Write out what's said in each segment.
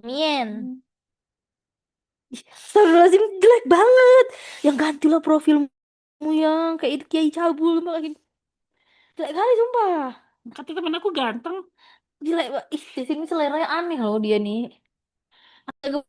Mien. Astagfirullahaladzim, jelek banget. Yang gantilah profilmu yang kayak itu Kiai Cabul makin jelek kali sumpah. Kata temen aku ganteng. Jelek banget. Ih, di sini seleranya aneh loh dia nih. Agak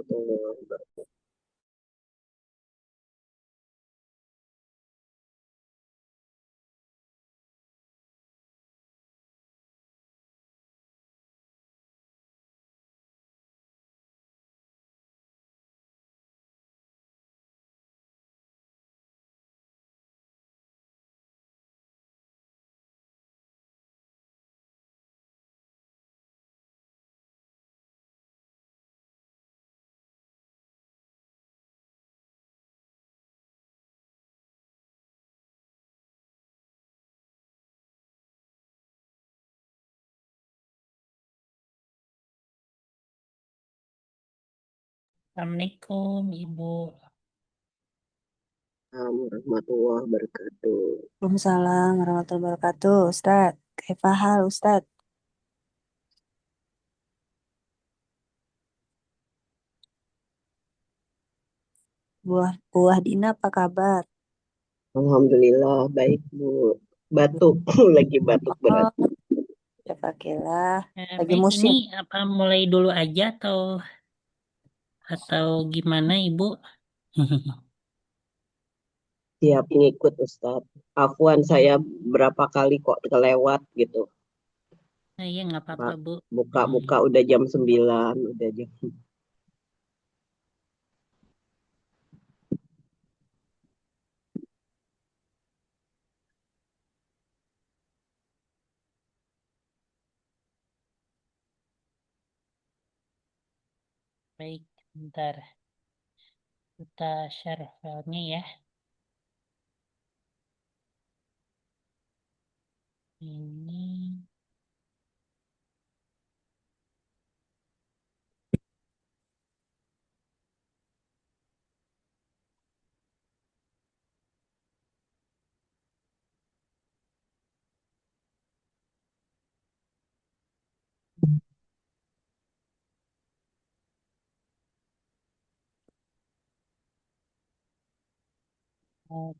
warahmatullahi wabarakatuh. Assalamualaikum, Ibu. Assalamualaikum warahmatullahi wabarakatuh. Waalaikumsalam warahmatullahi wabarakatuh. Ustadz, kaifa hal Ustadz? Buah Dina apa kabar? Alhamdulillah baik Bu. Batuk, lagi batuk berat. Oh, ya pakilah. Lagi Baik, ini musim. apa mulai dulu aja atau gimana, Ibu? Siap ngikut Ustadz. Afwan saya berapa kali kok kelewat gitu. Nah, ya nggak apa-apa, Pak, Bu. buka-buka udah jam 9, udah jam. Baik, bentar. Kita share filenya ya. Ini.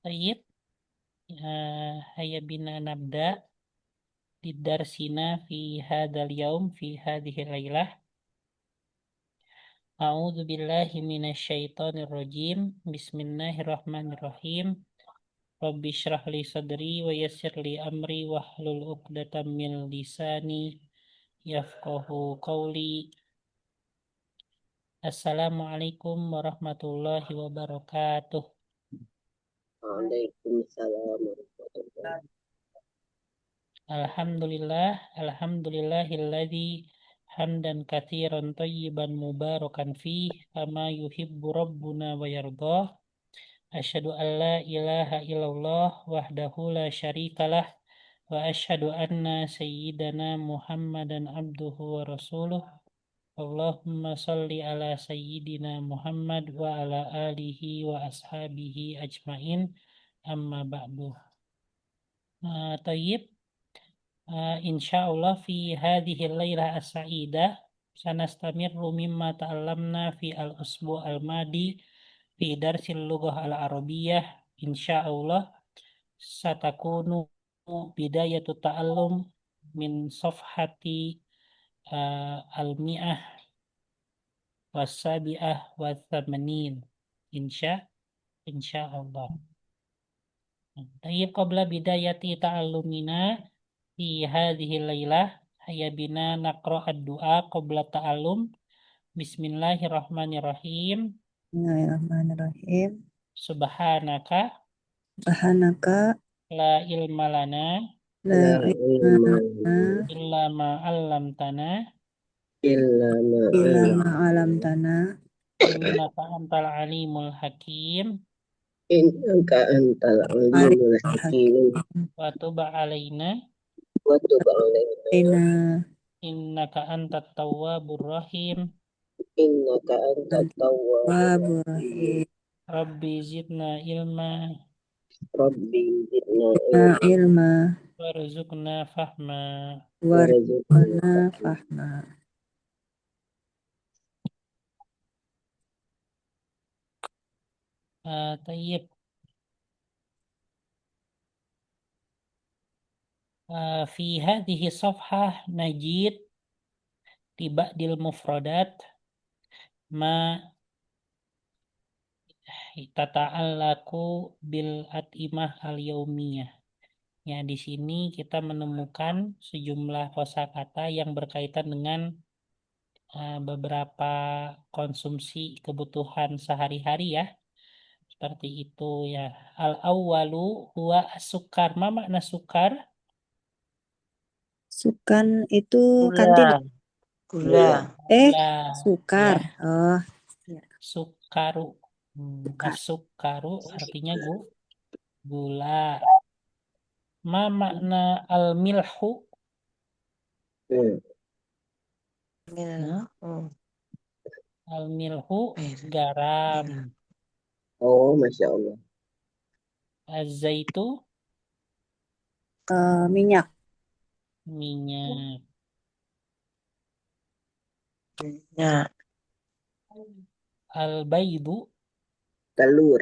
Tayyip. Haya bina nabda. Bidarsina fi hadal yaum fi hadhihi laylah. A'udzu billahi minasyaitonir rajim. Bismillahirrahmanirrahim. Rabbi shrah li sadri wa yassir li amri wahlul 'uqdatam min lisani yafqahu qawli. Assalamualaikum warahmatullahi wabarakatuh. Waalaikumsalam warahmatullahi wabarakatuh. Alhamdulillahilladzi hamdan katsiran thayyiban mubarakan fih kama yuhibbu rabbuna wa yardah. Asyhadu an la ilaha illallah wahdahu la syarikalah wa asyhadu anna sayyidana Muhammadan abduhu wa rasuluh. Allahumma shalli ala sayyidina Muhammad wa ala alihi wa ashabihi ajmain. Amma ba'du. Tayyib. Insyaallah fi hadhihi lailah as-sa'idah sanastamirru mimma ta'allamna fi al-usbu' al-madi fi darsil lughah al-arabiyyah. Insyaallah satakunu bidayatu ta'allum min safhati al-mi'ah was-sabi'ah wa-thamanin. Insyaallah. Tayyib qabla bidayati ta'allumina fi hadhihi lailah haya bina naqra ad-du'a qabla ta'allum. Bismillahirrahmanirrahim. Bismillahirrahmanirrahim. Subhanaka Subhanaka la ilma lana la La ilma ilma lana illa ma 'allamtana illa illa ma'alam. ma 'allamtana innaka antal alimul hakim Innaka antal alimul alimul hakim. wa tub 'alaina Wa tub alaina. hakim. innaka antat tawwabur rahim. Innaka antat tawwabur Wabur rahim. rahim. Rabbi zidna ilma Rabbi zidna Na ilma ilma warzuqna fahma. warzuqna warzuqna fahma. fahma. Tayyib. Fi hadhihi safhah najid tiba dil mufradat ma tata'allaku bil at'imah al-yaumiyah. Ya, di sini kita menemukan sejumlah kosakata yang berkaitan dengan beberapa konsumsi kebutuhan sehari-hari ya. Seperti itu ya. Al-awwalu huwa sukar. Ma makna sukar? Sukan itu kantin. Gula. Gula. Gula. Gula. Sukar. Ya, Oh, ya. sukaru. Sukar. As-sukaru artinya gula. Ma makna al-milhu? Hmm. Mil. Oh. Al-milhu Mir. garam. Mil. Oh, Masya Allah. Az-zaitu Minyak. minyak. Ya. Al-baidu Telur.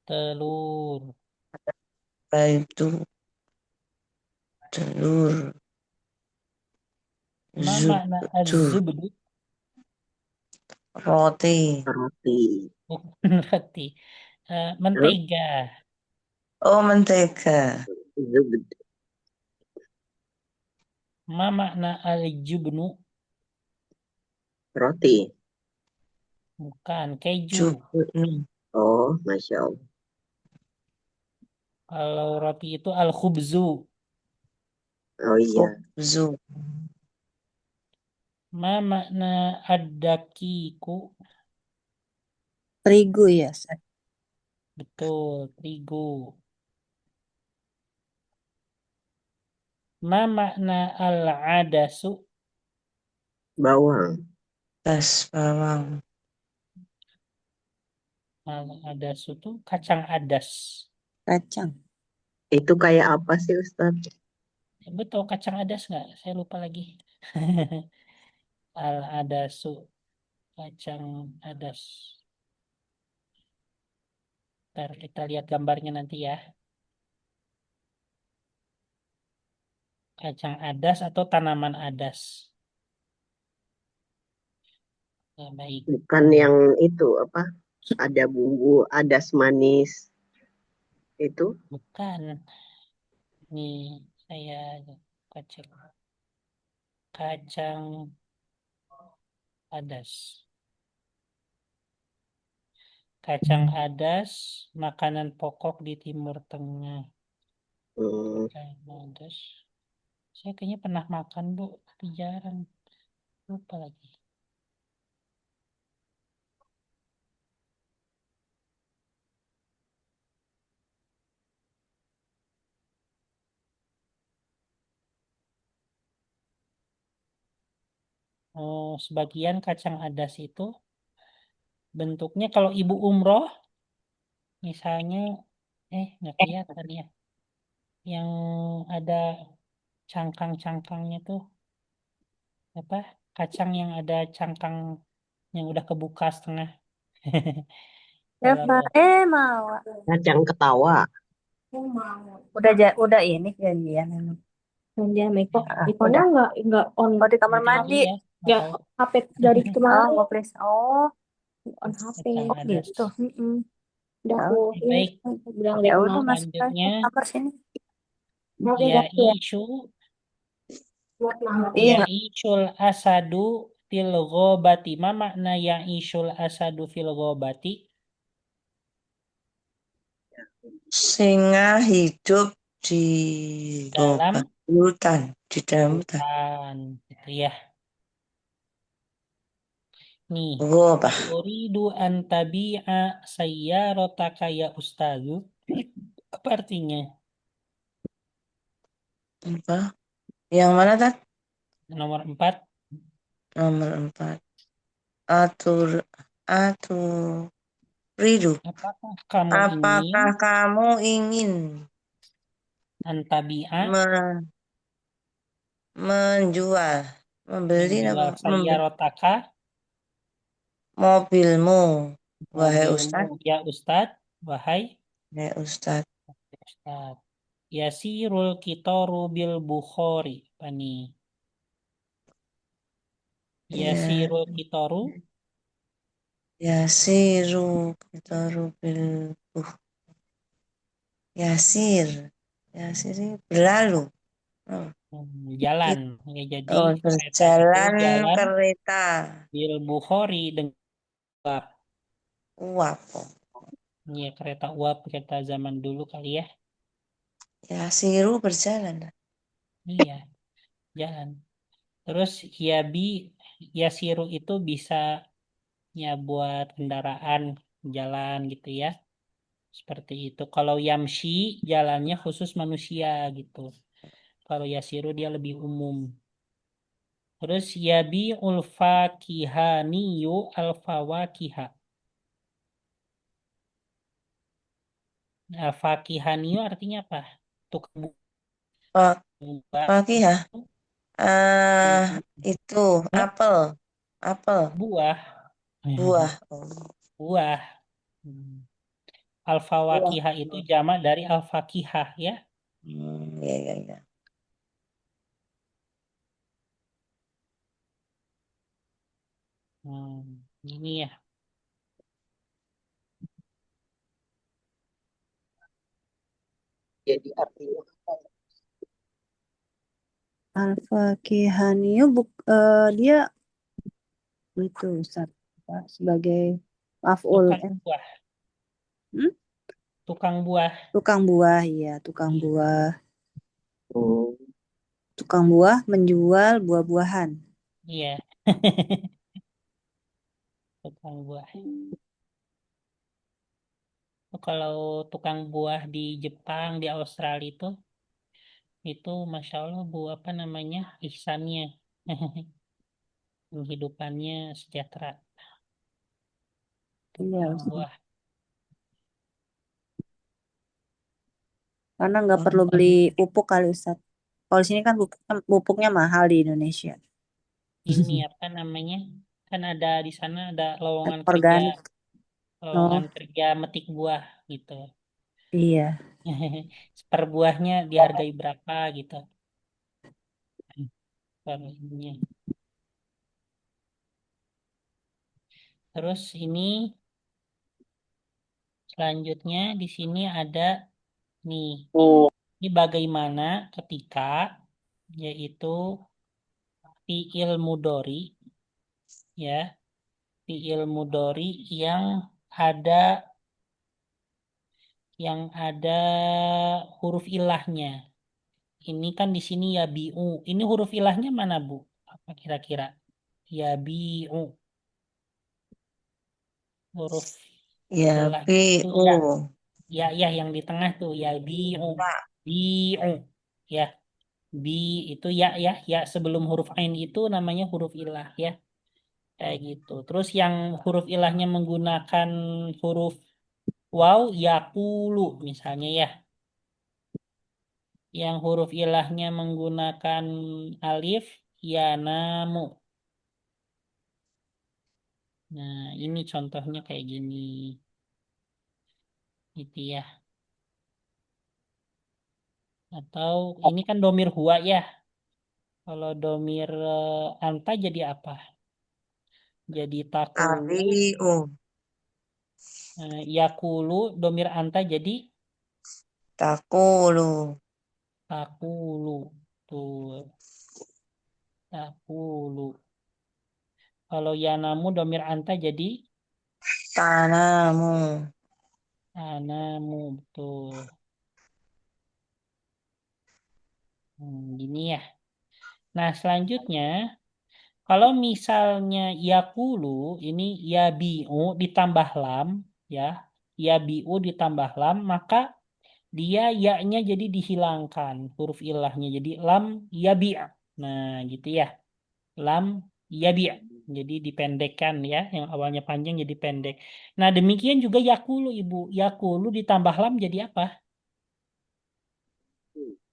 telur. Itu telur. Ma makna Zubdu. az-zubdu? Roti. Roti. Bukan roti. Huh? Mentega. Oh, mentega. Zubd. Ma makna al-jubnu? Roti. Bukan keju. Jubnu. Oh, Masya Allah. Kalau roti itu al-khubzu. Oh iya. Khubzu. Ma makna ad-daqiqu? Terigu ya, Ustaz. Betul, terigu. Ma makna al-adasu? Bawang. Das bawang. Al-adasu itu kacang adas. Kacang. Itu kayak apa sih, Ustaz? Betul, kacang adas nggak? Saya lupa lagi. Al-adasu, kacang adas. Ntar kita lihat gambarnya nanti ya. Kacang adas atau tanaman adas. Ya, baik. Bukan yang itu, apa? Ada bumbu, adas manis. Itu. Bukan. Nih, saya cek. Kacang adas. Kacang adas, makanan pokok di Timur Tengah. Hmm. Kacang adas. Saya kayaknya pernah makan, Bu, tapi jarang. Lupa lagi. Oh, sebagian kacang adas itu bentuknya kalau ibu umroh, misalnya, nggak kelihatan ya. Yang ada cangkang-cangkangnya tuh, apa? Kacang yang ada cangkang yang udah kebuka setengah. Kalau Mau. Kacang ketawa. Udah ini janjian emang. Janjian Miko. Ah, Mikonya udah. nggak on. Oh, di kamar mungkin mandi. iya, nggak Ya tahu. HP dari Oh, kemarin please. Oh, on HP. Kacang adas. gitu. Mm-mm. Udah Ya, aku Oke, ini baik. aku bilang Ya dari udah kemarin. masuk aja Selanjutnya, kamar sini. Oke, ya ganti ya. isu, Buat malam. Iya, ya isul asadu fil ghobati. Ma makna ya isul asadu fil ghobati? Singa hidup di Dalam hutan. Di dalam hutan. hutan. Gitu ya. Nih, Gobah. uridu an tabi'a sayyarotaka ya ustazu. Apa artinya? Apa? Yang mana, Tat? Nomor 4. Nomor 4. Atur. Atur. Ridu. Apakah kamu ingin Apakah kamu ingin antabi'a menjual, membeli menjual membeli sayyarotaka mobilmu, wahai mobilmu Ustaz? ya Ustadz? Wahai Wahai Ustaz. Ustadz. Yasirul kitoru bil Bukhari. Apa nih? Ya, Yasirul kitoru Yasiru qitaru bil buh. Yasir. Yasir ini berlalu. Oh, Jalan. it- Ya, jadi oh, kereta itu berjalan jalan kereta. bil Bukhari dengan uap. Uap. Oh. Ya, kereta uap, kereta zaman dulu kali ya. Yasiru berjalan. Iya, jalan. Terus yabi, yasiru itu bisa ya buat kendaraan jalan gitu ya. Seperti itu. Kalau yamshi jalannya khusus manusia gitu. Kalau yasiru dia lebih umum. Terus yabi ulfakihaniyu alfawakiha. Nah, fakihaniyu artinya apa? Tukang Pak, buah. pagi ya. Itu Hah? apel. Apel. Buah. Buah. Oh. Buah. Hmm. Buah. Al-fawakihah itu jamak dari al-fakihah ya. Ya, ya, ya. Ini ya. Jadi artinya apa ya? Al-Fakihaniyu dia itu Ustaz, apa, sebagai maf'ul Tukang buah. hmm? Tukang buah. Tukang buah, iya, tukang Iya. buah. Hmm. Tukang buah menjual buah-buahan. Iya. Tukang buah. Kalau tukang buah di Jepang, di Australia itu Masya Allah bu apa namanya ihsannya. Penghidupannya sejahtera. Iya, Tukang Ustaz. buah. Karena nggak perlu beli pupuk kali Ustaz. Kalau di sini kan pupuknya mahal di Indonesia. Ini apa namanya? Kan ada di sana ada Organik. lowongan Oh, kerja metik buah gitu. iya. Per buahnya dihargai berapa gitu. Per ininya. Terus ini selanjutnya di sini ada nih. Hmm. Ini bagaimana ketika yaitu fiil mudori ya, fiil mudori ada yang ada huruf ilahnya. Ini kan di sini ya biu. Ini huruf ilahnya mana, Bu? Apa kira-kira? Ya biu. Huruf Ya, ilahnya itu PU. ya. Ya, ya yang di tengah tuh ya biu. Biu. Ya, bi itu ya ya ya sebelum huruf ain itu namanya huruf ilah ya. Kayak gitu. Terus yang huruf ilahnya menggunakan huruf waw yakulu misalnya ya. Yang huruf ilahnya menggunakan alif yanamu. Nah, ini contohnya kayak gini. Gitu ya. Atau ini kan domir huwa ya. Kalau domir anta jadi apa? Jadi takulu. ABU. Yakulu domir anta jadi Takulu. takulu. Tuh, takulu. Kalau yanamu domir anta jadi Tanamu. anamu. Betul. Gini ya. Nah, selanjutnya kalau misalnya yakulu ini yabiu ditambah lam ya, yabiu ditambah lam maka dia ya-nya jadi dihilangkan huruf ilahnya jadi lam yabi'. Nah, gitu ya. Lam yabi'. Jadi dipendekkan ya, yang awalnya panjang jadi pendek. Nah, demikian juga yakulu Ibu. Yakulu ditambah lam jadi apa?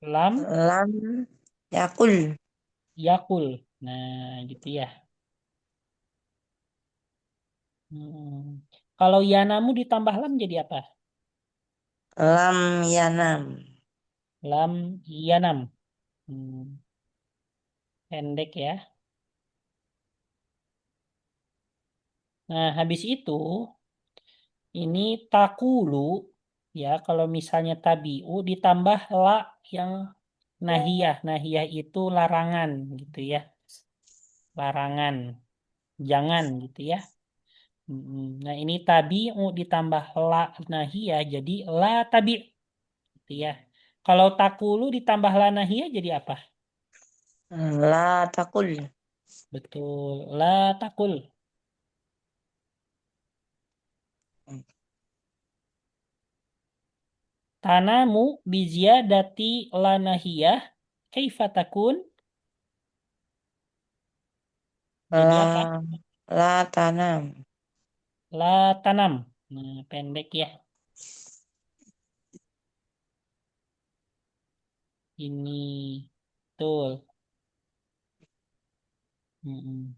Lam Lam. Yakul. yakul. Nah, gitu ya. Hmm. Kalau yanamu ditambah lam jadi apa? Lam yanam. Lam yanam. Hmm. Pendek ya. Nah, habis itu ini takulu ya, kalau misalnya tabiu ditambah la yang nahiyah. Nahiyah itu larangan gitu ya. Larangan, jangan gitu ya. Nah, ini tabi'u ditambah la nahiyah jadi la tabi' gitu ya. Kalau takulu ditambah la nahiyah jadi apa? La takul. Betul, la takul. Tanamu biziyadati la nahiyah kaifa takun? Jadi apa? La tanam. La tanam. Nah, pendek ya. Ini betul. Mm-mm.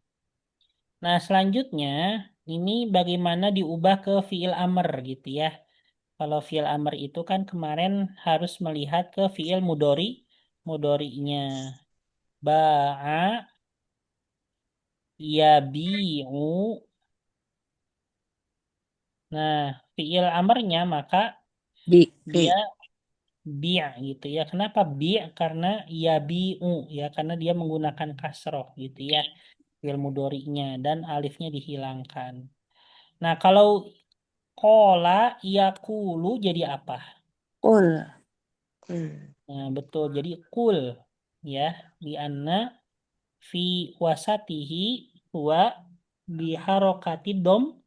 Nah, selanjutnya ini bagaimana diubah ke fiil amr gitu ya. Kalau fiil amr itu kan kemarin harus melihat ke fiil mudori, mudorinya. Ba'a, yabi'u. Nah, fiil amrnya maka Bi. dia bi' gitu ya. Kenapa bi'? Karena yabi'u ya, karena dia menggunakan kasroh gitu ya. Fiil mudorinya dan alifnya dihilangkan. Nah, kalau kola yakulu jadi apa? Kul. Kul. Nah, betul. Jadi kul ya, di anna fi wasatihi wa biharokati dom,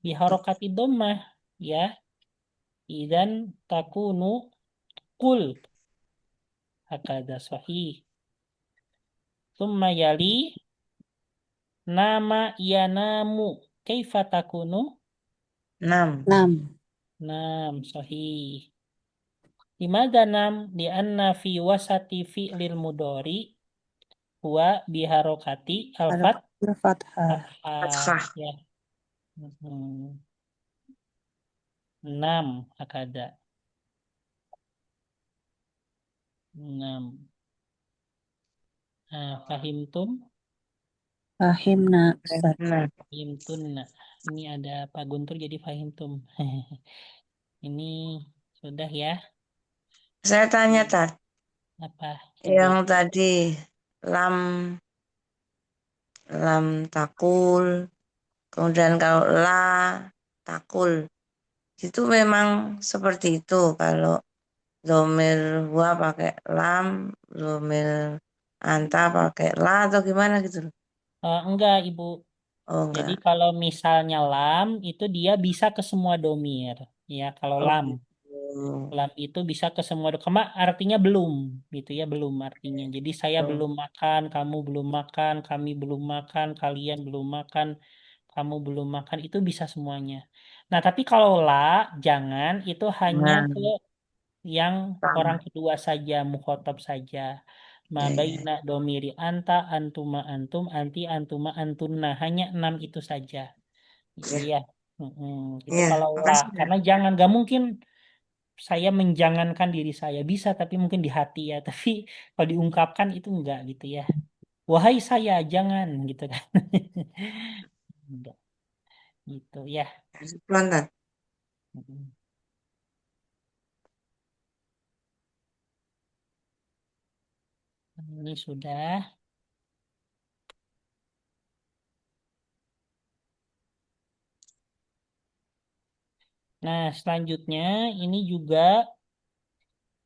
biharokati dommah ya. Idan takunu kul hakada sahih. Summa yali nama yanamu kaifa takunu? Nam. 6. Nam sahih. Limadha nam? Di anna fi wasati fi'lil mudori huwa biharokati Ada alfat fathah. fathah Fathah. ya. Hmm. 6 akada. 6. Fahimtum? Fahimna, Ustaz. Nah, Fahimtun. Nah, ini ada Pak Guntur jadi fahimtum. Ini sudah ya. saya tanya Tat, Apa Ibu? yang tadi lam lam takul, kemudian kalau la takul, itu memang seperti itu. Kalau domir huwa pakai lam, domir anta pakai la atau gimana gitu loh. Enggak, Ibu. Oh Jadi enggak. kalau misalnya lam itu dia bisa ke semua domir. Ya, kalau Oh lam. gitu. Lam itu bisa ke semua kema artinya belum gitu ya, belum artinya. Jadi saya Oh, belum makan, kamu belum makan, kami belum makan, kalian belum makan, kamu belum makan, itu bisa semuanya. Nah, tapi kalau la jangan, itu hanya nah, ke yang orang sama. kedua saja, mukhotob saja. Ma Ya, ya. baina domiri anta, antuma antum, anti antuma antunna, hanya 6 itu saja. Itu Ya, ya. Mm-mm. Itu ya. kalau la, Makasih ya. karena jangan, gak mungkin saya menjangankan diri saya bisa tapi mungkin di hati ya tapi kalau diungkapkan itu enggak gitu ya, wahai saya jangan gitu kan. Enggak gitu ya. Pelan Tat. Mm. Ini sudah. Nah, selanjutnya ini juga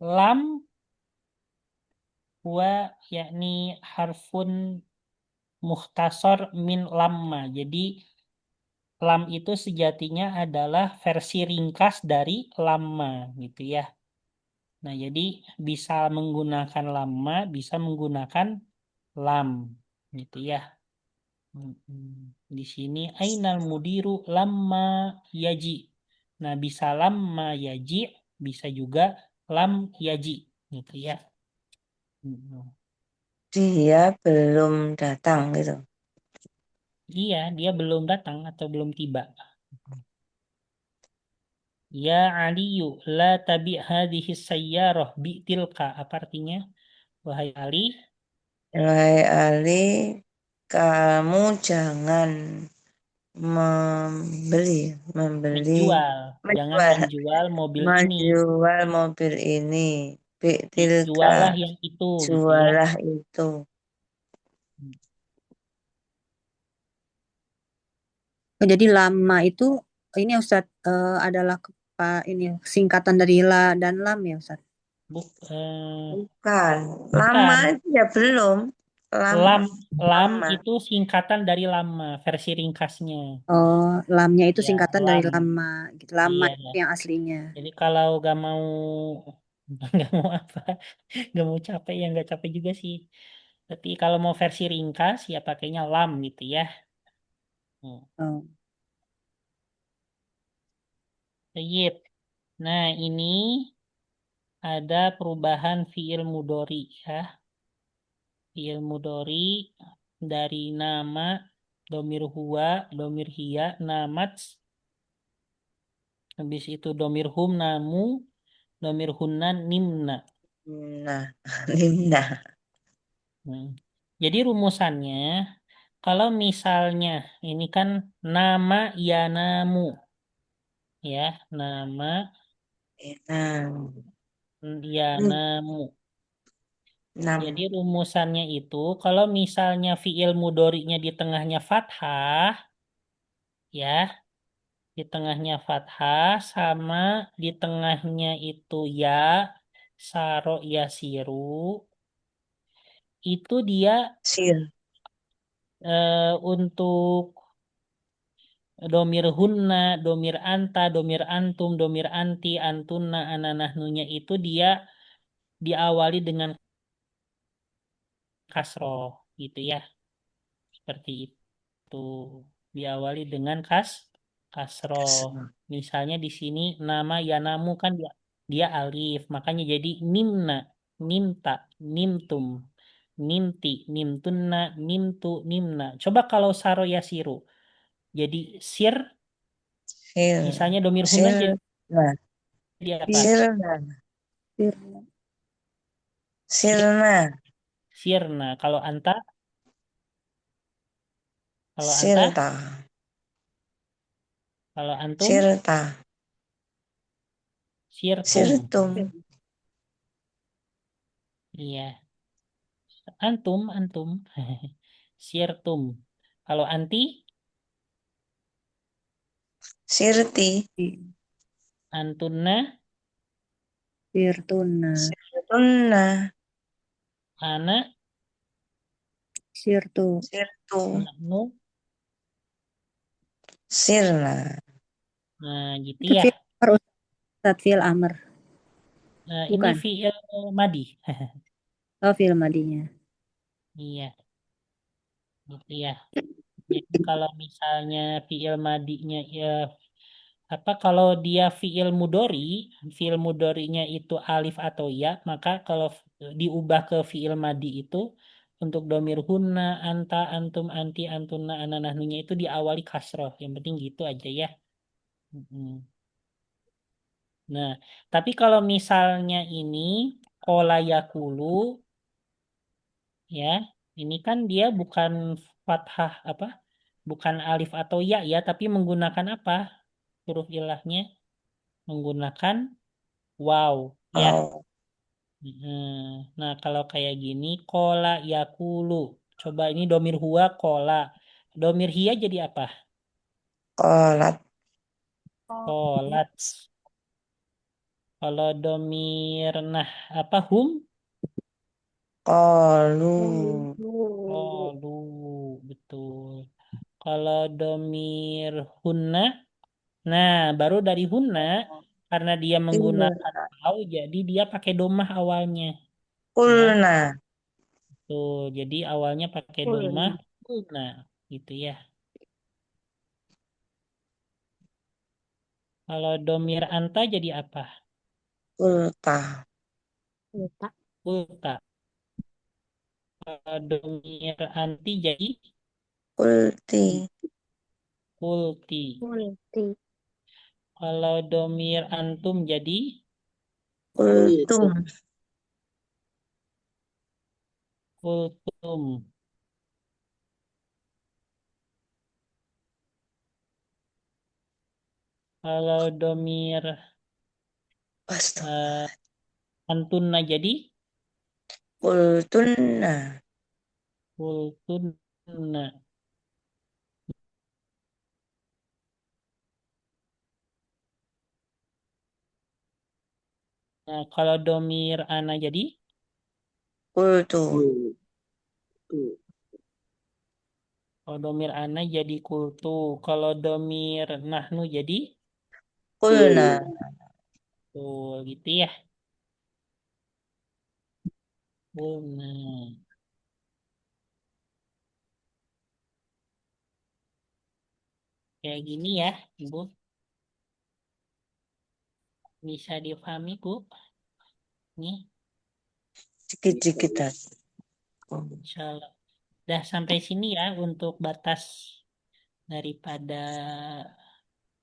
lam wa yakni harfun mukhtasar min lamma. Jadi lam itu sejatinya adalah versi ringkas dari lamma gitu ya. Nah, jadi bisa menggunakan lama, bisa menggunakan lam, gitu ya. Di sini ainal mudiru lama yaji. Nah, bisa lama yaji, bisa juga lam yaji, gitu ya. Mm. Dia belum datang gitu. Iya, dia belum datang atau belum tiba. Ya Aliyu, la tabi hadhihi sayyarah bi'tilka. Apa artinya? Wahai Ali, Wahai Ali, kamu jangan membeli, Menjual. Jangan menjual, menjual mobil ini. menjual mobil ini. Tilka, Jualah yang itu gitu ya. jualah itu. Oh, jadi lama itu ini Ustaz adalah ini singkatan dari la dan lam ya Ustaz. Buk, Bukan, lama bukan. itu ya belum. Lam, Lam lama. itu singkatan dari lama, versi ringkasnya. Oh, lamnya itu Ya, singkatan dari lam. lama, gitu. Lama Iya. itu yang aslinya. Jadi kalau gak mau nggak mau apa, nggak mau capek ya nggak capek juga sih. Tapi kalau mau versi ringkas ya pakainya lam gitu ya. Hmm. Oh, Tayyib. Nah ini ada perubahan fiil mudori ya. Fiil mudori dari nama, domir huwa, domir hiya, namats. Habis itu domir hum, namu, domir hunna, nimna. Nah, Linda. Hmm. Jadi rumusannya, kalau misalnya ini kan nama ya namu, ya nama Enam. ya namu. Jadi Enam. rumusannya itu kalau misalnya fiil mudorinya di tengahnya fathah, ya di tengahnya fathah sama di tengahnya itu ya saro ya siru, itu dia Sir. untuk domir hunna, domir anta, domir antum, domir anti, antunna, ananahnunya itu dia diawali dengan kasroh gitu ya. Seperti itu. Diawali dengan kasroh. Misalnya di sini nama Yanamu kan dia alif, makanya jadi nimna, nimta, nimtum, nimti, nimtunna, nimtu, nimna. Coba kalau saro yasiru. Jadi sir, Sir. misalnya domir hunna Sir. Nah, jadi apa? Fir, sirna. fir, Sir, Sirna. sirna. Kalau anta, Sirta. kalau antum, Sirta. sirtum. Sirtum. Iya, antum. Sirtum. Kalau anti, Sirti. antunna, firtuna, Sirtunna. ana, sirtu. Sirtu. nahnu. Sirna. Nah, gitu Itu ya. fi'il amr Ustaz, fi'il amr. Nah, ini Bukan. fi'il madi. Oh, fi'il madinya. Iya, gitu ya. Jadi kalau misalnya fi'il madinya ya apa kalau dia fi'il mudorinya itu alif atau ya, maka kalau diubah ke fi'il madi itu untuk domir hunna, anta, antum, anti, antuna, ananahnunya itu diawali kasroh. Yang penting gitu aja ya. Mm-mm. Nah, tapi kalau misalnya ini kola yakulu ya, ini kan dia bukan fathah apa? Bukan alif atau ya ya, tapi menggunakan apa? Huruf ilahnya menggunakan waw ya. Oh, Nah, kalau kayak gini kola yakulu. Coba ini domir huwa kola. Domir hiya jadi apa? kolat. Kolat. Kalau domir nah apa hum? Kolu. Kolu, betul. Kalau domir hunna, nah baru dari hunna karena dia menggunakan Sirna. waw, jadi dia pakai domah awalnya, ya. Kulna. Tuh, jadi awalnya pakai domah, nah gitu ya. Kalau domir anta jadi apa? Kulta. Ulta. Kalau domir anti jadi Kulti. kulti. Kalau domir antum jadi Kultum. kultum. Kalau domir Astaga. antunna jadi Kultunna. kultunna. Nah, kalau domir ana jadi Kultu. Hmm. Hmm. kalau domir ana jadi kultu. Kalau domir nahnu jadi Kulna. tuh gitu ya. Nah, kayak gini ya, Ibu. Bisa dipahami, Bu. Nih, Dikit-dikit aja. insya Allah. Udah sampai sini ya untuk batas daripada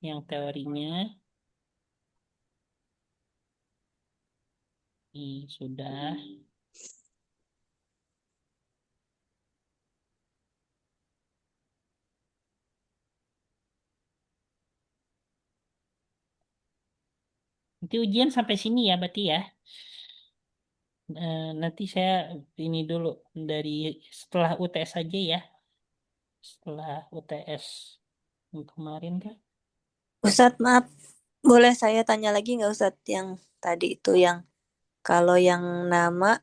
yang teorinya. Ini sudah. Nanti ujian sampai sini ya, berarti ya. Nanti saya ini dulu dari setelah UTS aja ya. Setelah UTS yang kemarin kan. Ustadz, maaf, boleh saya tanya lagi nggak Ustadz yang tadi itu yang kalau yang nama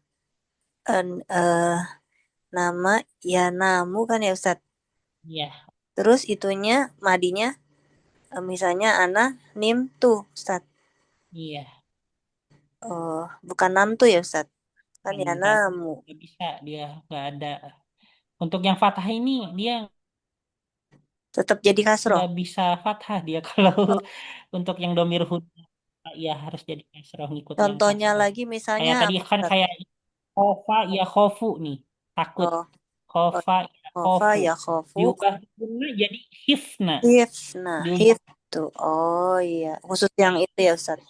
eh, eh, nama ya namu kan ya Ustadz. Iya, Terus itunya madinya misalnya ana nim tuh Ustadz. iya. Oh, bukan nam tuh ya Ustadz. Kan ya Enggak, namu. nggak bisa dia nggak ada. Untuk yang fathah ini dia Tetap jadi kasroh. nggak bisa fathah dia kalau untuk yang domir hud ya harus jadi kasroh ngikut yang Contohnya kasroh. lagi misalnya Kayak tadi apa kan Ustadz? kayak khofa ya khofu nih takut Oh, oh, khofa ya khofa khofu ya khofu. diubah guna jadi hifna Hifna, diubah. hif tuh. Oh iya, khusus yang itu ya Ustadz.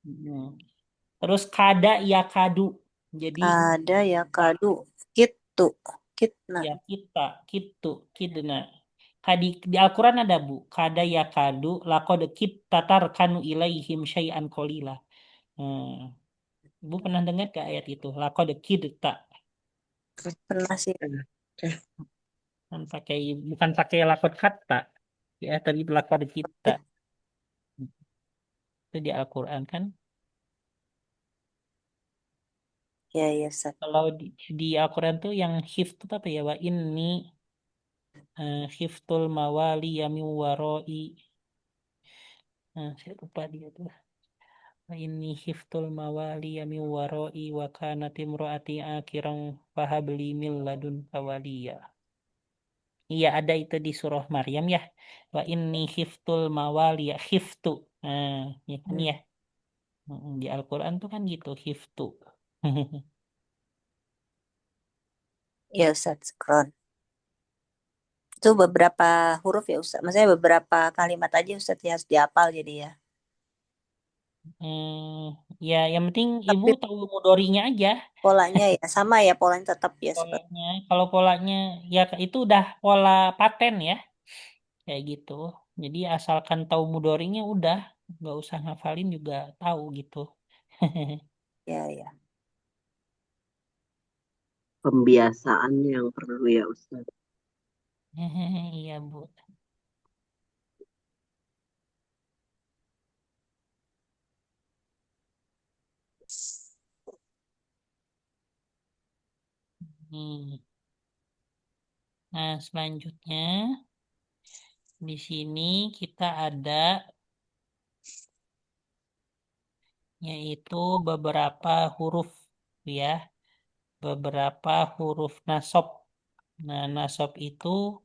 Hmm. Terus kada ya kadu jadi Ada ya kadu, kitu, kitna. ya kita kitu kidna. Di Al-Quran ada bu kada ya kadu laqad kitta tarkanu ilaihim syai'an qalila. Hmm. Bu pernah dengar ke ayat itu? Laqad kidta. Pernah sih. Kan pakai bukan pakai laqad khatta ya, tapi laqad kitta. Itu di Al-Quran kan. Ya, ya Ustadz. Kalau di Al-Quran tuh yang hifz itu apa ya? Wa inni hiftul mawali yami waroi. Saya lupa dia tuh. Wa inni hiftul mawali yami waroi wa kanat imro'ati akhiran fahabli min ladun kawaliya. Iya ada itu di surah Maryam ya. Wa inni khiftul mawali ya khiftu. Nah, ya kan ya. Di Al-Quran tuh kan gitu khiftu. Ya Ustadz, Kron. Itu beberapa huruf ya Ustadz. Maksudnya beberapa kalimat aja Ustadz ya harus dihafal jadi ya. Ya yang penting ibu Tapi tahu mudorinya aja. polanya ya sama ya, polanya tetap ya seperti. Polanya, kalau polanya ya itu udah pola paten ya, kayak gitu. Jadi asalkan tahu mudorinya udah, nggak usah ngafalin juga tahu gitu. Ya, ya. Pembiasaan yang perlu ya Ustaz. Iya Bu. Nih. Nah selanjutnya di sini kita ada yaitu beberapa huruf ya, beberapa huruf nasab. Nah nasab itu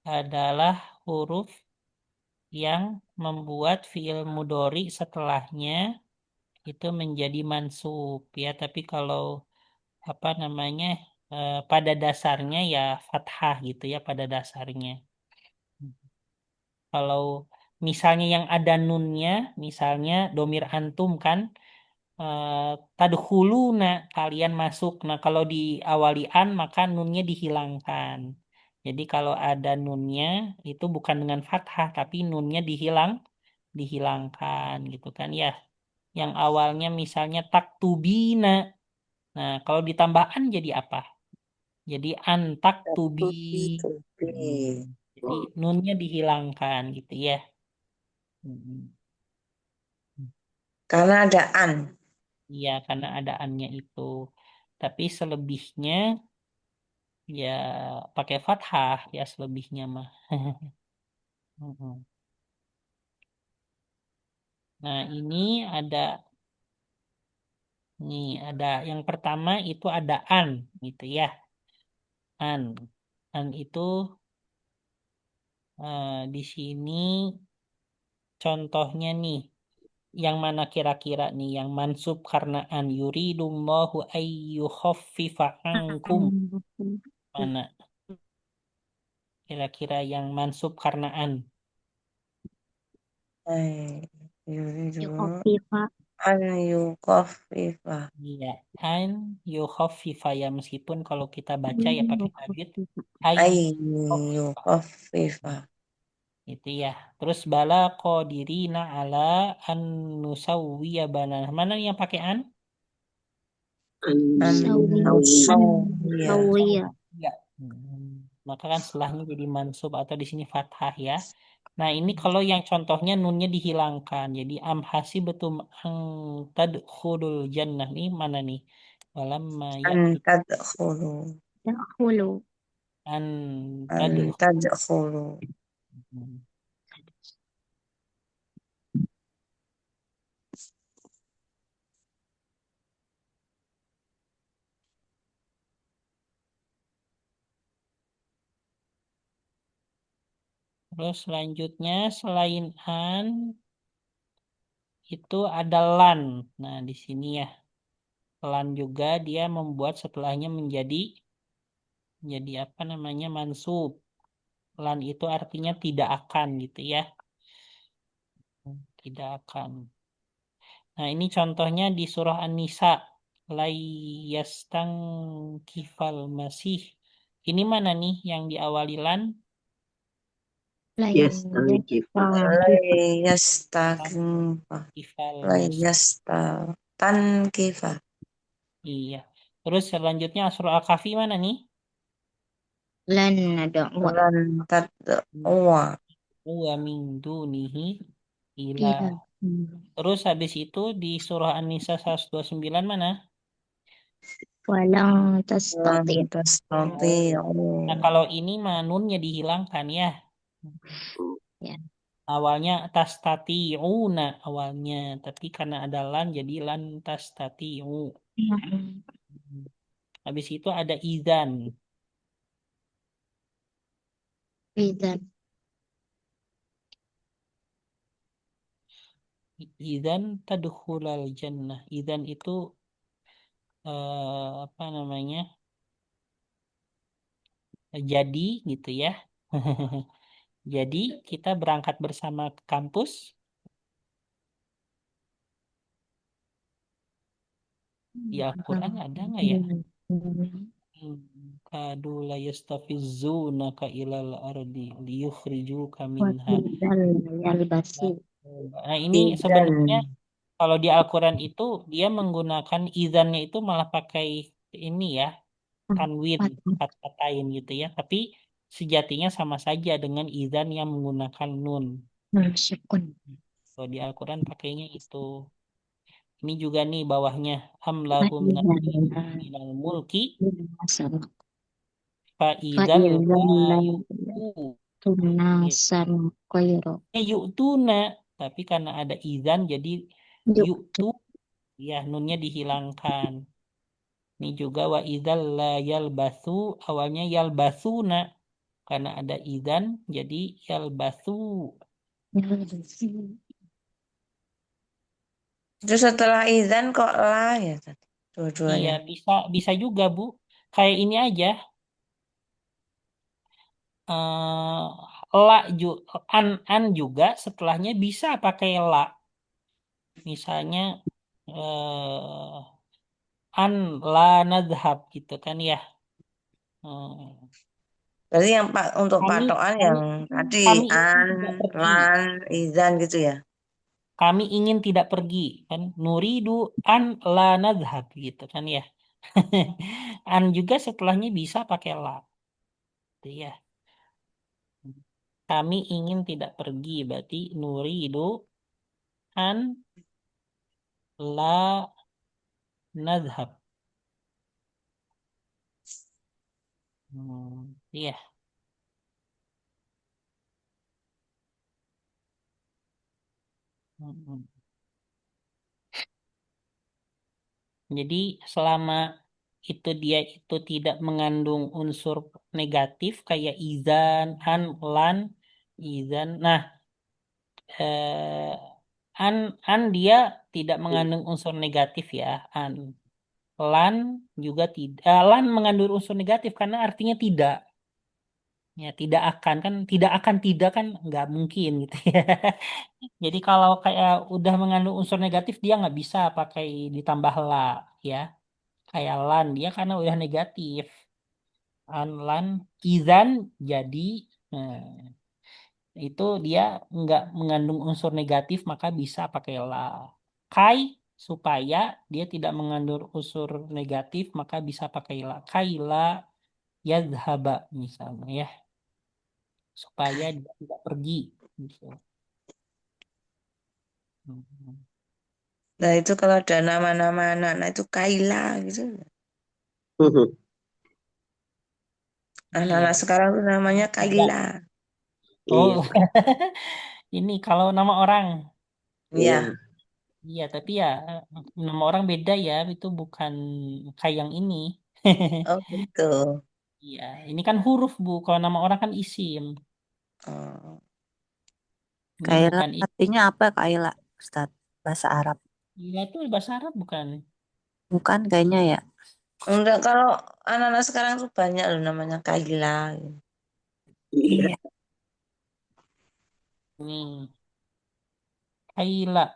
adalah huruf yang membuat fiil mudori setelahnya itu menjadi mansub ya. Tapi kalau apa namanya pada dasarnya ya fathah gitu ya pada dasarnya. Kalau misalnya yang ada nunnya, misalnya domir antum kan tadkhuluna kalian masuk. Nah, kalau di awali an maka nunnya dihilangkan. Jadi kalau ada nunnya itu bukan dengan fathah tapi nunnya dihilangkan gitu kan ya. Yang awalnya misalnya taktubina. Nah, kalau ditambah an jadi apa? Jadi an taktubi. Tubi. Jadi nunnya dihilangkan gitu ya. Hmm. Karena ada an. Iya, karena ada annya itu. Tapi selebihnya ya pakai fathah ya selebihnya mah. Mm-mm. Nah, ini ada nih ada yang pertama itu ada an gitu ya. An. An itu di sini contohnya nih yang mana kira-kira nih yang mansub karena an yuridullahu ayyukhaffifa ankum mana kira-kira yang mansub karena an. Yuridu Yukhaffifa. an yukhaffifa. Iya, an yukhaffifa ya meskipun kalau kita baca ya pakai tajwid ay Ay yukhaffifa. itu ya. Terus bala qadirina ala an nusawwiya banana. Mana yang pakai an? An Sawiya. sawwiya. Sawiya. Ya. Maka kan setelahnya jadi mansub atau di sini fathah ya. Nah, ini kalau yang contohnya nunnya dihilangkan. Jadi am hasibatum ang tadkhulul jannah nih mana nih? Walamma An ya'ti tadkhulu. Dakhulu. an An tadkhul. tadkhulu. Terus selanjutnya selain an itu ada lan. Nah, di sini ya. Lan juga dia membuat setelahnya menjadi apa namanya mansub. Lan itu artinya tidak akan gitu ya. Tidak akan. Nah, ini contohnya di surah An-Nisa. Kifal masih. Ini mana nih yang diawali lan? Yes, tangkifa. Yastakifa. Kifal masih. Tankifa. Iya. Terus selanjutnya surah Al-Kahfi mana nih? Lan nad'u Lan tad'uwa. Wa min dunihi ila. ila. Terus habis itu di surah An-Nisa 129 mana? Walang Lan tastati. tastati'u. Nah, kalau ini manunnya dihilangkan ya. Ya. Awalnya tastati'una awalnya, tapi karena ada lan jadi lan tastati'u. Habis itu ada idzan. Idzan. Idzan tadkhulal jannah. Idzan itu apa namanya? Jadi gitu ya. Jadi kita berangkat bersama ke kampus. Di Al-Quran ada nggak ya? Kadu la yastafizunaka ilal ardi liyukhrijuka minha. Yalbasi. Nah, ini Idzan. sebenarnya kalau di Al-Quran itu dia menggunakan izannya itu malah pakai ini ya, tanwin, katain gitu ya. Tapi sejatinya sama saja dengan izan yang menggunakan nun. Syukun. Kalau di Al-Quran pakainya itu. Ini juga nih bawahnya. Am lahum nasibun minal mulki fa idzal la yu'tu. Tunasan koiro. Yu'tuna. Tapi karena ada izan jadi Yuk. yu'tu. Ya, nunnya dihilangkan. Ini juga wa idzal la yalbasu awalnya yalbasuna karena ada idzan jadi yalbasu. Terus setelah idzan kok la ya tadi? Iya, Dua-duanya. bisa bisa juga, Bu. Kayak ini aja. eh la ju an juga setelahnya bisa pakai la. Misalnya an la nadhab gitu kan ya. Hmm. Berarti yang untuk Kami patokan kami yang tadi kami itu an, tidak pergi. lan, idzan gitu ya. kami ingin tidak pergi kan, nuridu an la nadhhab gitu kan ya. An juga setelahnya bisa pakai la gitu ya. Kami ingin tidak pergi berarti nuridu an la nadhhab. Iya. Hmm. Jadi selama dia itu tidak mengandung unsur negatif kayak izan, an, lan, izan. Nah, eh, an dia tidak mengandung unsur negatif ya, an. Lan juga tidak, lan mengandung unsur negatif karena artinya tidak. Ya, tidak akan kan, tidak akan tidak kan nggak mungkin gitu ya. Jadi kalau kayak udah mengandung unsur negatif dia nggak bisa pakai ditambah la ya. Kayak lan dia karena udah negatif. An lan izan jadi nah, itu dia nggak mengandung unsur negatif maka bisa pakai la. Kai supaya dia tidak mengandung unsur negatif maka bisa pakai la. Kai la yazhaba misalnya ya supaya dia tidak pergi gitu. Hmm. Nah itu kalau ada nama-nama anak-anak itu Kaila gitu. Mhm. Iya, Anak-anak sekarang tuh namanya ada. Kaila. Iya, Oh, ini kalau nama orang. iya. Iya. Iya, tapi ya nama orang beda ya. Itu bukan kayak yang ini. Oh gitu. Iya, ini kan huruf Bu. Kalau nama orang kan isim. Oh. Ini Kaila bukan isim. artinya apa Kaila, Ustaz? Bahasa Arab. Iya itu bahasa Arab bukan? Bukan kayaknya ya. Enggak, kalau anak-anak sekarang tuh banyak loh namanya Kaila. Iya. Iya. Nih, Kaila.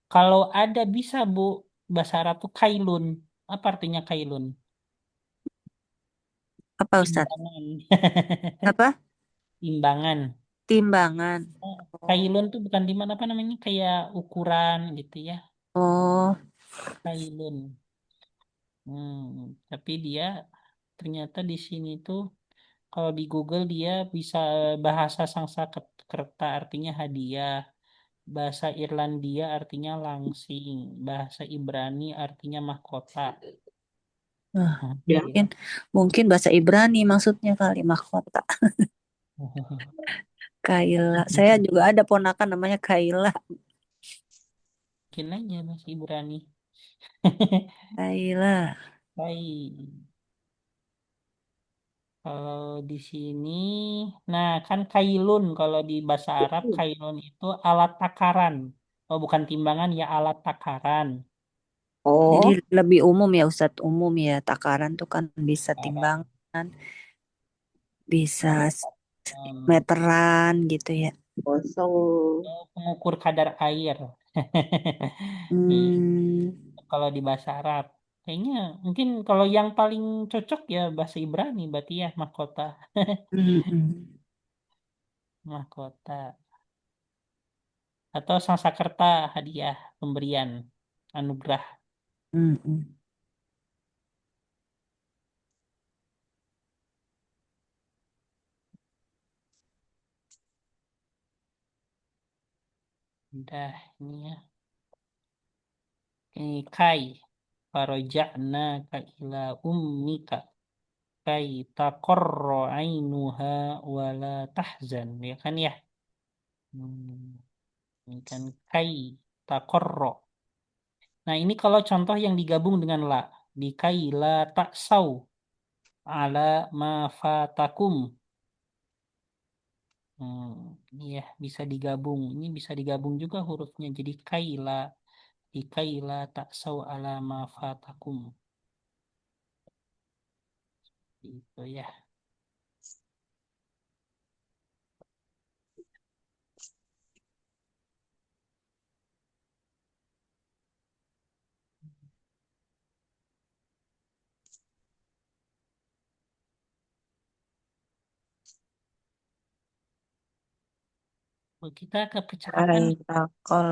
Kalau ada bisa Bu bahasa Arab tuh kailun. Apa artinya kailun? Apa Ustaz? Timbangan. Apa? Timbangan. Timbangan. Oh. Kailun tuh bukan timbangan apa namanya? Kayak ukuran gitu ya. Oh. Kailun. Tapi dia ternyata di sini tuh kalau di Google dia bisa bahasa Sanskerta artinya hadiah, bahasa Irlandia artinya langsing, bahasa Ibrani artinya mahkota. Nah, Ya. mungkin mungkin bahasa Ibrani maksudnya kali mahkota. Kaila. Saya juga ada ponakan namanya Kaila. Mungkin aja bahasa Ibrani. Kaila. Baik. Kalau di sini, nah kan kailun kalau di bahasa Arab kailun itu alat takaran. Oh bukan timbangan ya alat takaran. Jadi Oh, lebih umum ya Ustadz, umum ya. Takaran tuh kan bisa Takaran. timbangan, bisa Alat s- takaran. meteran gitu ya. kosong. Oh, pengukur kadar air. Iya, Hmm, kalau di bahasa Arab. Kayaknya mungkin kalau yang paling cocok ya bahasa Ibrani berarti ya mahkota. hmm, hmm, Mahkota. Atau Sanskerta hadiah pemberian anugerah. hmm, hmm. Udah ini ya. Ini kai. Faroja'na ka ila ummika kai taqarra ainuha wala tahzan. Ya kan ya? Hmm, ini kan kai taqarra. Nah, ini kalau contoh yang digabung dengan la. Di kai la taksau ala ma fatakum. Hmm, iya bisa digabung. Ini bisa digabung juga hurufnya. Jadi kaila di kaila taksau ala ma fatakum. Itu ya. Kita ke percakapan. Aitakol.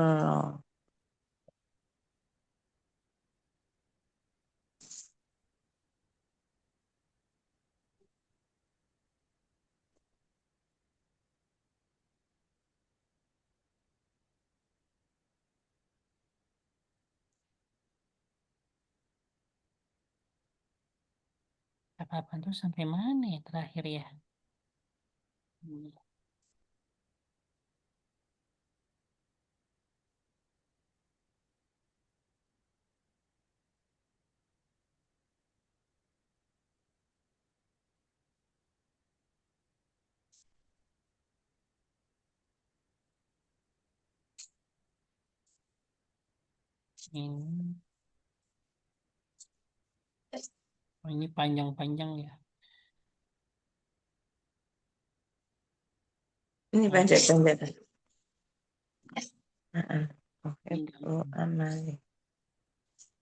Percakapan tuh sampai mana ya terakhir ya? Hmm. Ini, ini panjang-panjang ya. Ini Oh, pendek-pendek. Oke, ini Bu Amali.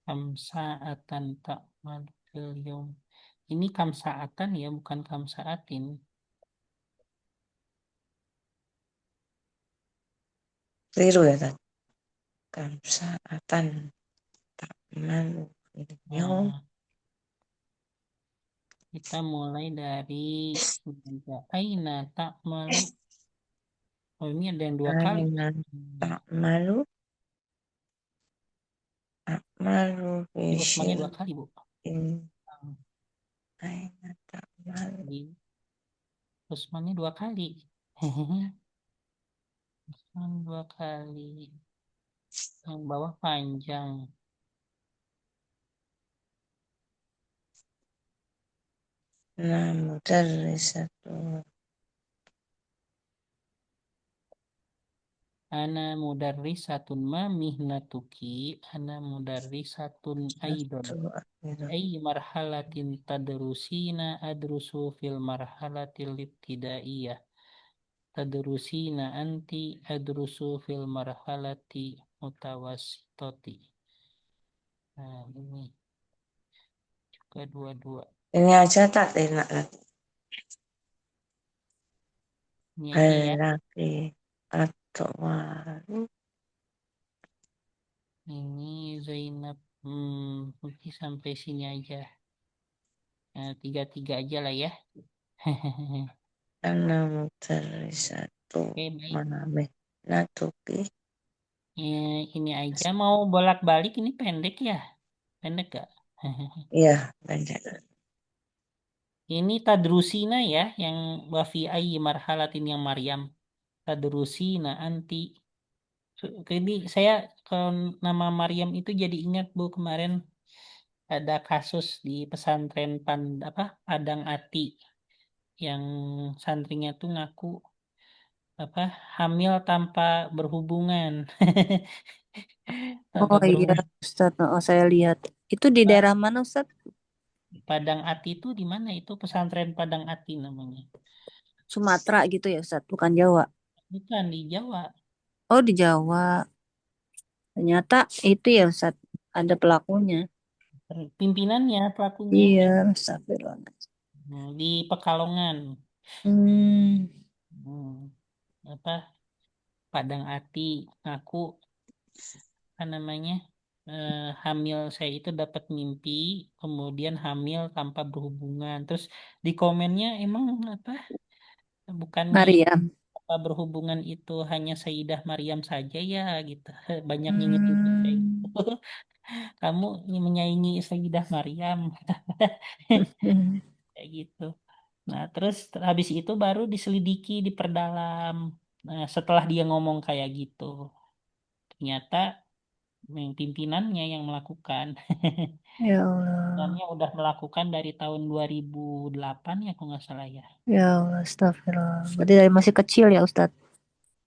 kam saatan tak fil yaum. Ini kam saatan ya, bukan kam saatin. Keliru ya, Tan? Kamsaatan tak malu. Nah, kita mulai dari aina tak malu. Oh, ini ada yang dua kali. Aina tak malu. Tak malu. Ini Usmannya dua Vision. kali, Bu. Aina tak malu. Di Usmannya dua kali. Usman dua kali. Yang bawah panjang. Namun dari satu. Ana mudarrisatun ma mihnatuki. Ana mudarrisatun aidon. Satu akhir. Ay marhalatin tadrusina adrusu fil marhalatil ibtidaiyah. Tadrusina anti adrusu fil marhalati mutawassitati. Nah, ini juga dua-dua. Ini aja tak enak lagi. Ini aja ya. Laki atau waru. Ini Zainab. Mungkin sampai sini aja. Nah, tiga-tiga aja lah ya. Namun dari satu. Oke, baik. Mana mihnatuki. Ini aja mau bolak-balik ini pendek ya? Pendek gak? Iya, banyak. Ini tadrusina ya, yang wafi ayyi marhalatin yang Maryam. Tadrusina anti. Jadi saya kalau nama Maryam itu jadi ingat Bu kemarin ada kasus di pesantren Padang Ati yang santrinya tuh ngaku apa hamil tanpa berhubungan. Tanpa Oh iya, berhubungan. Ustadz. Oh, saya lihat. Itu di daerah mana, Ustadz? Padang Ati itu di mana itu pesantren Padang Ati namanya? Sumatera gitu ya, Ustadz. Bukan Jawa. Bukan di Jawa. Oh, di Jawa. Ternyata itu ya, Ustadz. Ada pelakunya. Pimpinannya pelakunya Iya, astagfirullah. di Pekalongan. Hmm, Hmm, apa Padang Ati ngaku apa namanya hamil saya itu dapat mimpi kemudian hamil tanpa berhubungan terus di komennya emang apa bukannya Maryam. apa berhubungan itu hanya Sayyidah Maryam saja ya gitu banyak yang ngetuduh kayak gitu Hmm. kamu menyaingi Sayyidah Maryam kayak gitu. Nah, terus habis itu baru diselidiki, diperdalam. Nah, setelah dia ngomong kayak gitu, ternyata yang pimpinannya yang melakukan. Ya Allah. Pimpinannya udah melakukan dari tahun 2008 ya, kalau nggak salah ya. Ya Allah, astagfirullah. Berarti dari masih kecil ya, Ustadz?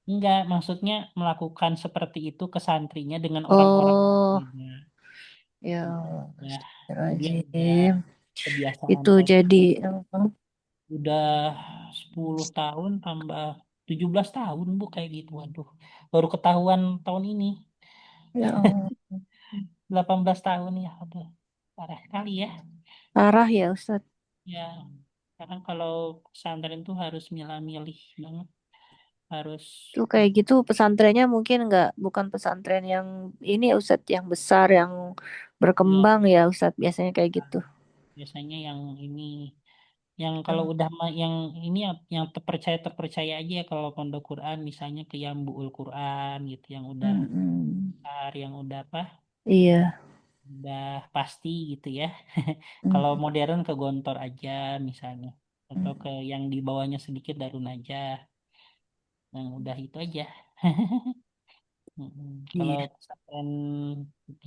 Enggak, maksudnya melakukan seperti itu ke santrinya dengan orang-orang Oh, lainnya. ya Udah, Allah, dia udah astagfirullahaladzim. kebiasaan Itu kayak jadi, udah 10 tahun tambah 17 tahun Bu kayak gitu. Waduh, baru ketahuan tahun ini. ya Allah. 18 tahun ya. Aduh, parah kali ya. Parah ya, Ustadz. Ya, sekarang kalau pesantren tuh harus milah-milih banget. harus Tuh kayak gitu pesantrennya mungkin bukan pesantren yang ini ya Ustadz, yang besar, yang ya berkembang ya Ustadz, biasanya kayak gitu. biasanya yang ini yang kalau Hmm. udah yang ini yang terpercaya terpercaya aja ya kalau pondok Quran misalnya ke yang Buul Quran gitu yang udah Mm-mm. besar yang udah apa Iya. udah pasti gitu ya. Kalau Mm-mm. modern ke Gontor aja misalnya atau ke yang di bawahnya sedikit Darun aja yang udah itu aja. Mm-mm. Kalau Iya. pesantren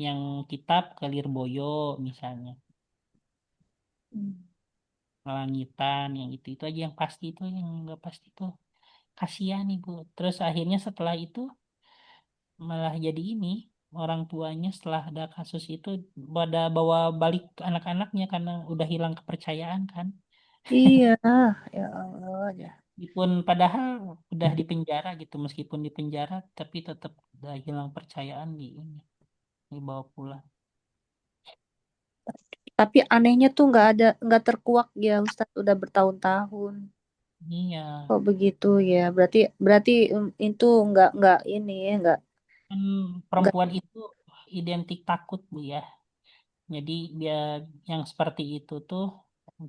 yang kitab ke Lirboyo misalnya Mm. Langitan yang itu aja yang pasti itu yang nggak pasti itu kasihan ibu terus akhirnya setelah itu malah jadi ini orang tuanya setelah ada kasus itu pada bawa balik anak-anaknya karena udah hilang kepercayaan kan Iya, ya Allah ya. meskipun padahal udah di penjara gitu meskipun di penjara tapi tetap udah hilang percayaan di ini dibawa pulang Tapi anehnya tuh nggak terkuak ya Ustadz, udah bertahun-tahun. iya Kok begitu ya? Berarti berarti itu nggak ini ya, kan nggak perempuan itu identik takut bu ya jadi dia yang seperti itu tuh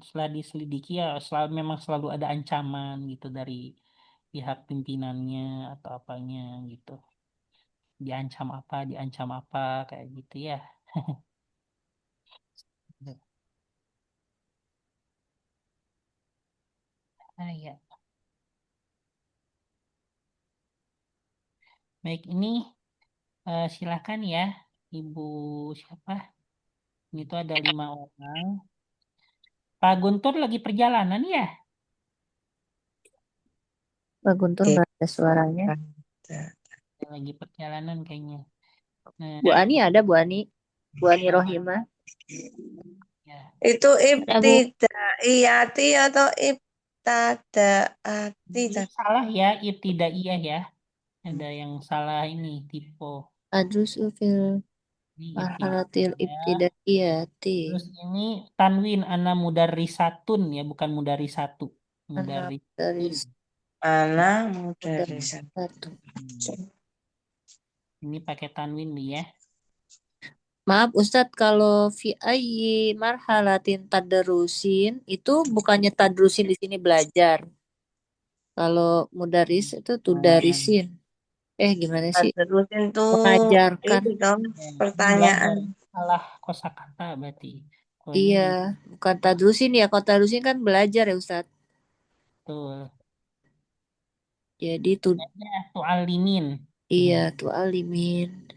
setelah diselidiki ya selalu memang selalu ada ancaman gitu dari pihak pimpinannya atau apanya gitu. Diancam apa kayak gitu ya. Ah, ya. Baik ini silakan ya Ibu siapa? Ini tuh ada 5 orang. Pak Guntur lagi perjalanan ya? Pak Guntur Eh, nggak ada suaranya. Lagi perjalanan kayaknya. Nah, Bu Ani ada Bu Ani, Bu Ani Rohimah. ya. Itu Ada Bu. ibtidaiyati atau ibtadaati Ini tadi? salah ya, ibtidaiyah ya. Ada yang salah ini, typo. Adrusu fil Ini marhalatil ibtidaiyah. ibtidaiyati. Terus ini tanwin ana mudarrisatun ya, bukan mudarrisatu. Anak dari Mudarrisun. Mana muda dari sana? satu. Hmm. Ini pakai tanwin nih ya. Maaf Ustadz, kalau fi ayyi marhalatin tadrusin itu bukannya tadrusin di sini belajar. Kalau mudaris itu Nah, tudarisin. Gimana sih? terusin tuh Mengajarkan. itu dong Ya, ini pertanyaan. belajar. Salah kosakata berarti. Kalau ini Iya, bukan tadrusin ya. Kalau tadrusin kan belajar ya Ustadz. betul. Jadi tuh Ya, tu'alimin. iya tuh alimin.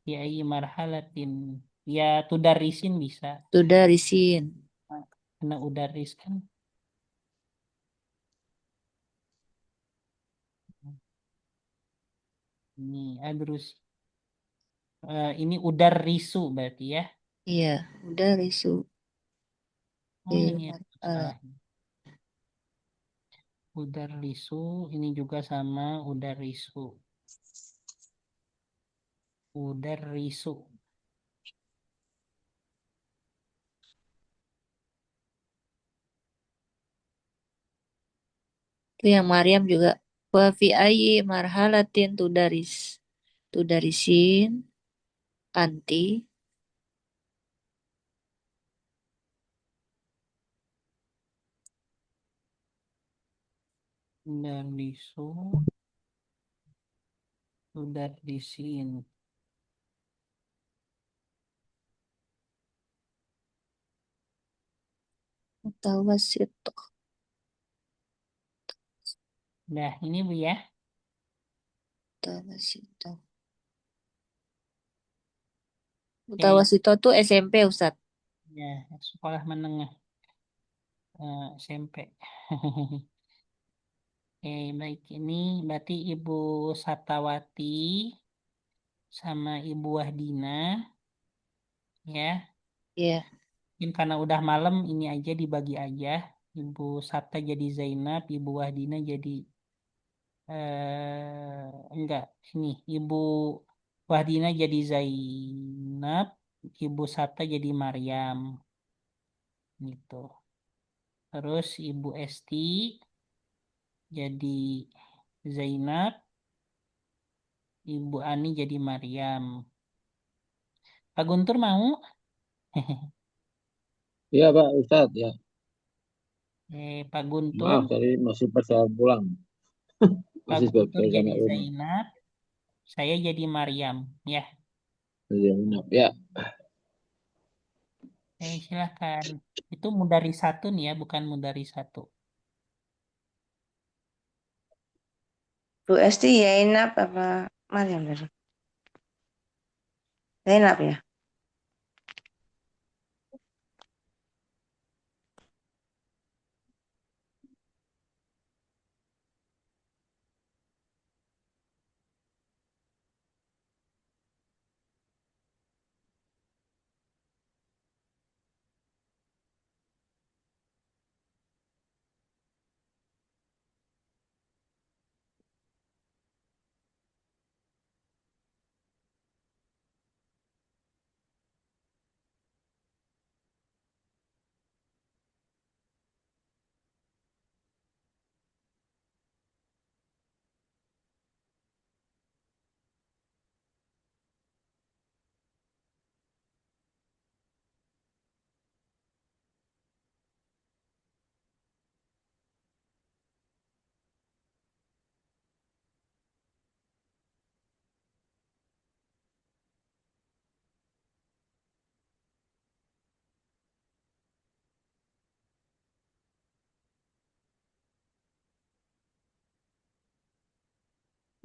Ya, iya marhalatin. Ya, tudarisin bisa. Tudarisin. Nah, kena udaris kan. Ini adrus. Ini udar risu berarti ya. Iya, udarisu. Oh, Iya, ini yang salah. Udar risu. Ini juga sama udar risu. Udar risu. itu yang Maryam juga. Wa fi ayyi marhalatin tudarisin anti. Udar risu. Udar risin. Mutawasit. Nah, ini Bu ya. Mutawasit. Oke, Mutawasito tuh SMP Ustadz. ya, sekolah menengah SMP. Oke, baik. Ini berarti Ibu Satawati sama Ibu Wahdina ya. Iya. Mungkin karena udah malam ini aja dibagi aja. Ibu Sata jadi Zainab, Ibu Wahdina jadi enggak ini Ibu Wahdina jadi Zainab, Ibu Sata jadi Maryam gitu. Terus Ibu Esti jadi Zainab, Ibu Ani jadi Maryam. Pak Guntur mau? Iya Pak Ustadz ya. Pak Guntur, Maaf tadi masih persoalan pulang. Pak Masih Guntur baru jadi sampai rumah. Zainab, saya jadi Maryam. Ya, Iya benar. Ya. silahkan. Itu mudari satu nih ya, bukan mudari satu. Bu Esti Zainab apa Maryam tadi? Zainab ya?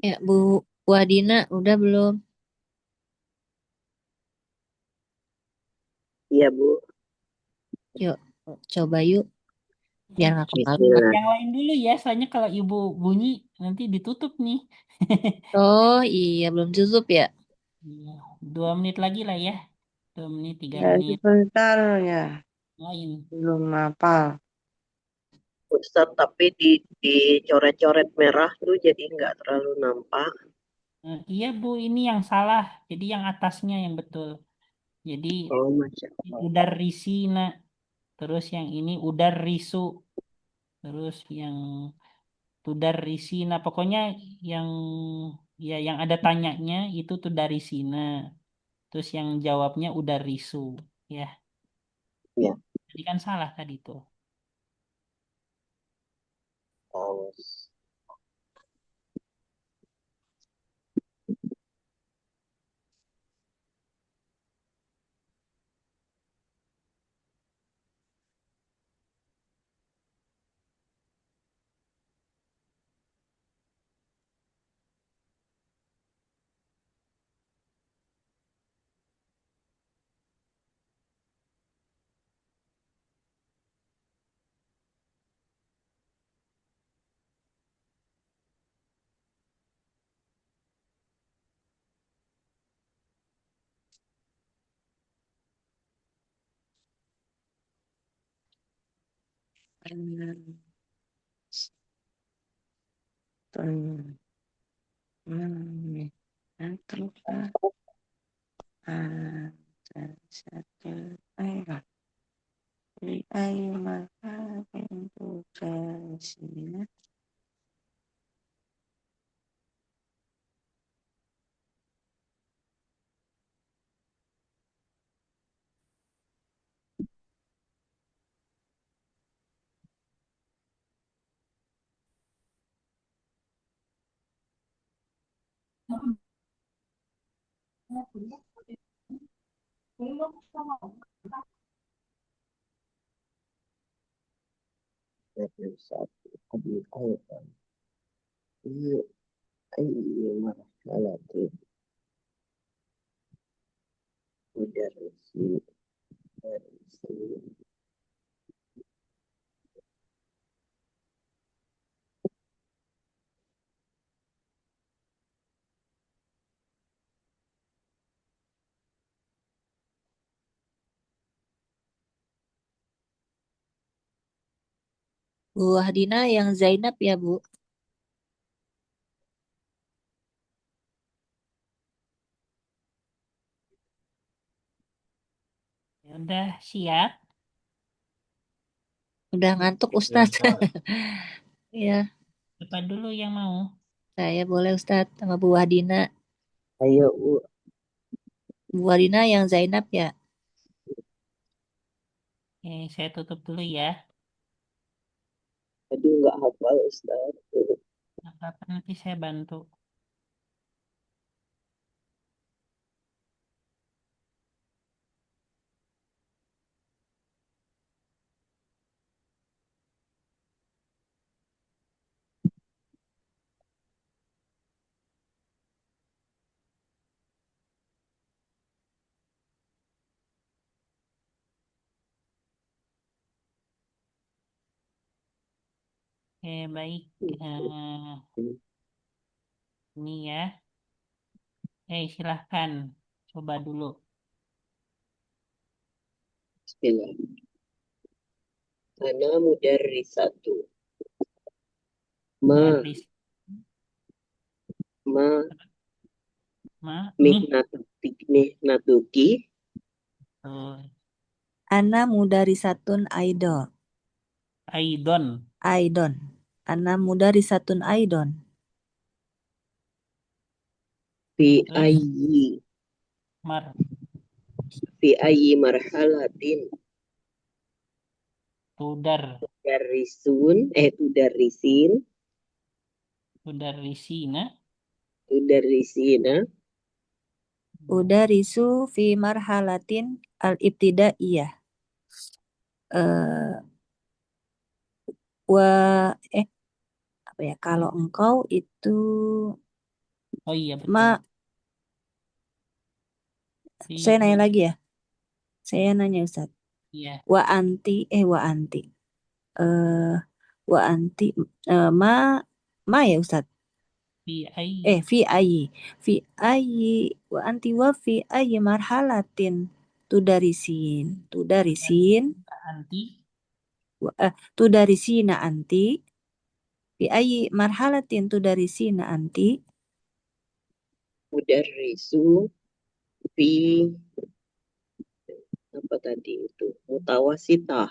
Ya, Bu Adina, udah belum? Iya Bu. Yuk, coba yuk, biar nggak kemarin. Bismillah. Yang lain dulu ya, soalnya kalau Ibu bunyi nanti ditutup nih. Oh iya, belum tutup ya? Iya, 2 menit lagi lah ya. 2 menit, tiga Ya menit sebentar ya. lain. Belum hafal. Ustadz tapi dicoret-coret merah tuh jadi nggak terlalu nampak. Iya Bu, ini yang salah. Jadi yang atasnya yang betul. Jadi Oh Masya Allah. udar risina. Terus yang ini udar risu. Terus yang tudar risina. Pokoknya yang ya yang ada tanyanya itu tudar risina. Terus yang jawabnya udar risu. Ya, Ya. jadi kan salah tadi tuh. Oh. Satu air. Air maka pintu kasih. Jadi satu. Ayo. Iya. Iya marah. Salah tuh. Udah sih. Bu Adina yang Zainab ya, Bu? Ya udah siap. Udah ngantuk Ya, Ustadz. Pak. Ya, Siapa dulu yang mau? Saya boleh Ustadz sama Bu Wadina. Ayo, Bu Wadina yang Zainab ya. Oke, saya tutup dulu ya. aduh nggak hafal Ustaz. Apa nanti saya bantu. Oke, baik. Ini ya. Silahkan. Coba dulu. Bismillah. Ana mudarrisatu. Ma Dari ma nih. mihnatuki Tuh. Ana mudarisatun aidon. Aidon. Aidon. Ana mudarisatun aidon. fi Terus ayyi mar. fi ayyi marhalatin Tudar. tudarrisin Tudarrisina. tudarrisina Udarisu fi marhalatin al-ibtidaiyah. Eh wa apa ya? Kalau engkau itu Oh iya betul. saya nanya Fi- lagi ya. Saya nanya Ustaz. Iya. Wa anti eh wa anti ma ya Ustaz. Fi ai. Fi ayyi wa anti wa fi ayyi marhalatin tudarisin Anti. tudarisina anti fi ayyi marhalatin tudarisina anti mudarrisu fi apa tadi itu mutawasitah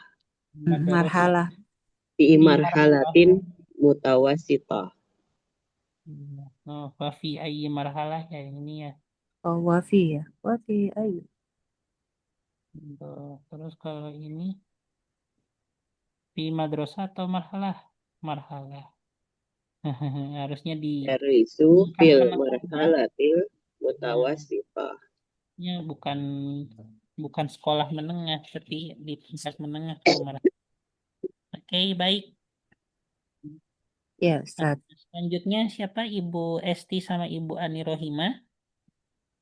marhalah fi Fi marhalatin mutawasitah Oh, wa fi ayyi marhalah ya ini ya. oh wa fi ayyi Tuh. Terus kalau ini fi madrasah atau marhalah? Marhalah. Harusnya di mudarrisu tingkat fil menengahnya. marhalatil Nah, mutawasitah ya bukan sekolah menengah, tapi di tingkat menengah kalau marhalah. Oke, baik. ya Nah, Ustaz. selanjutnya siapa? Ibu Esti sama Ibu Ani Rohimah.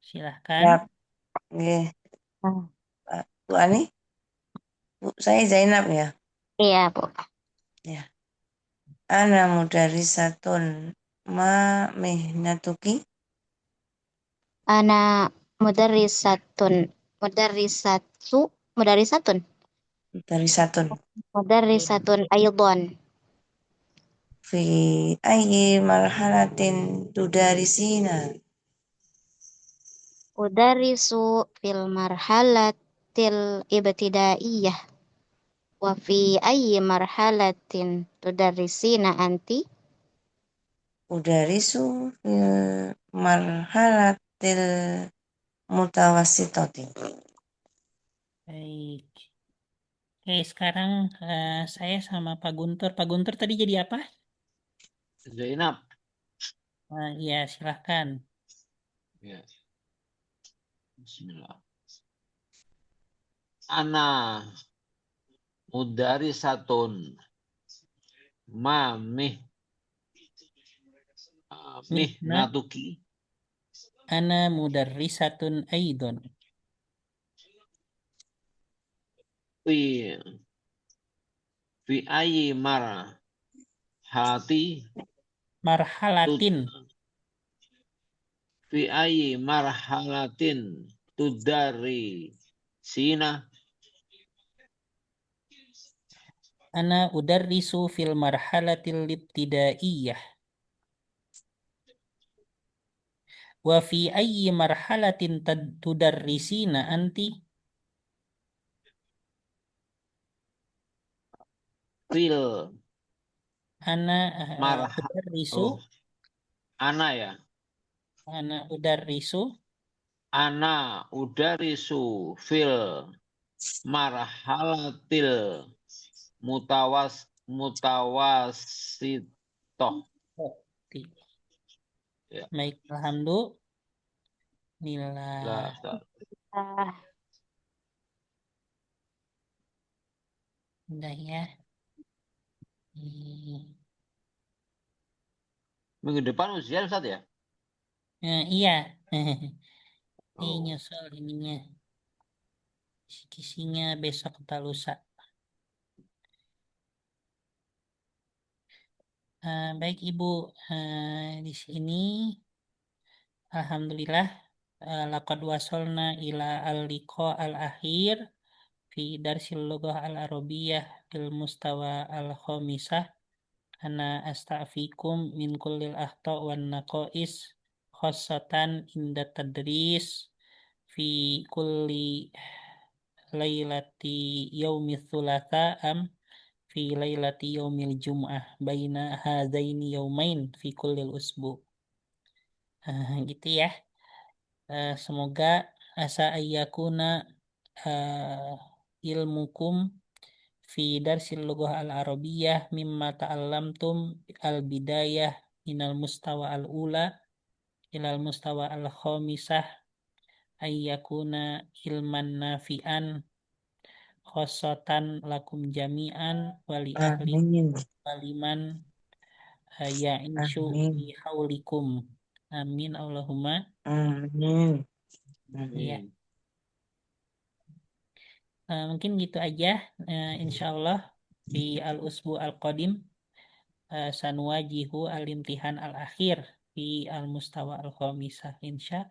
Silahkan. Siap. Nggih. Bu Ani, Bu, saya Zainab ya. Iya, Bu. Ya. Ana mudarisatun ma mihnatuki. Ana mudarrisatun. Mudarrisatu. Mudarrisatun. Mudarisatun. Mudarrisatun aydon. Fi ayyi marhalatin tudarisina. Udarrisu fil marhalatil ibtidaiyah. Wa fi ayyi marhalatin tudarrisina anti. Udarisu fil marhalatil mutawassitati. Baik. Oke, sekarang saya sama Pak Guntur. Pak Guntur tadi jadi apa? Zainab. Iya, silahkan. Ya. Bismillah. Ana mudarisatun ma mihnatuki Ana mudarrisatun aidon. fi fi ayyi marhalati Marhalatin. fi ayyi marhalatin tudari sina Ana udarrisu fil marhalatil ibtidaiyah. Wa fi ayyi marhalatin tudarrisina anti. fil Ana marha udarrisu oh Ana ya. Ana udarrisu. Ana udarisu fil marhalatil mutawasitoh. Oh, Ya. baik, alhamdulillah. Lah, Ustaz. Udah ya. Minggu depan ujian Ustaz ya? Iya. Ini Oh. nyusul ininya. Kisinya besok atau lusa. Baik Ibu, di sini alhamdulillah laqad wasolna ila al-liqa al-akhir fi darsil lughah al-arabiyyah fil mustawa al-khamisah. Ana astafikum min kullil akhta wan naqais khassatan inda tadris fi kulli lailati yaumi thulatha fi lailati yaumil jum'ah baina hadaini yaumain fi kullil usbu. Gitu ya. Semoga asa ayyakuna ilmukum fi darsil lughah al-arabiyyah mimma ta'allamtum al-bidayah minal mustawa al-ula ilal mustawa al-khamisah ayyakuna ilman nafi'an khosotan lakum jami'an wali ahli Amin. waliman ya'ishu Amin. fi haulikum. Amin Allahumma. Amin. Ya. Mungkin gitu aja. Insyaallah di al-usbu al-qadim sanuwajihu al-imtihan al-akhir di al-mustawa al-khamisah insyaallah.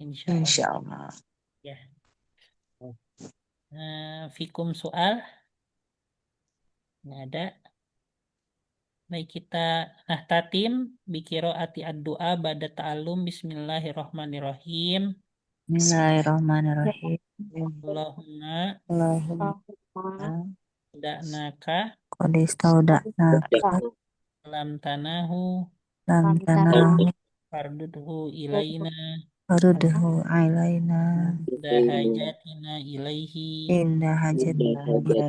Insyaallah. Ya. Fikum soal? Nggak ada. Baik, kita nahtatim bikiroati ad-du'a ba'da ta'allum. Bismillahirrahmanirrahim. Bismillahirrahmanirrahim. Allahumma Allahumma da'naka qad istauda'naka lam tanahu lam tanahu fardudhu ilaina farudhu alaina dahajatina ilaihi inda hajatina la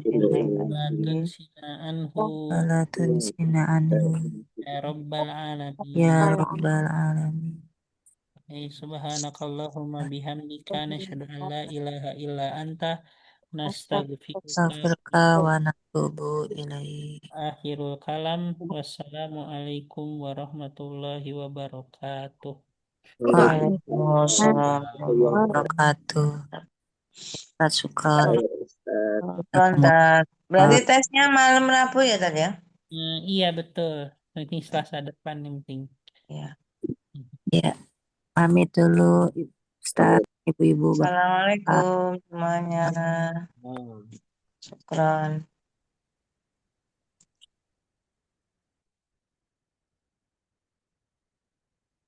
tunsina anhu wala tunsina anhu ya rabbal alamin. ya rabbal alamin. Subhanakallahumma bihamdika nasyhadu an la ilaha illa anta nastaghfiruka Astaghfiruka wa natubu ilaik. akhirul kalam. Wassalamualaikum warahmatullahi wabarakatuh. Waalaikumsalam warahmatullahi wabarakatuh. Ustaz Syukron. Berarti tesnya malam Rabu ya tadi ya? Iya betul. Nanti Selasa depan yang penting. Iya. Iya. Pamit dulu Ustaz, Ibu-ibu. Assalamualaikum semuanya. Syukron.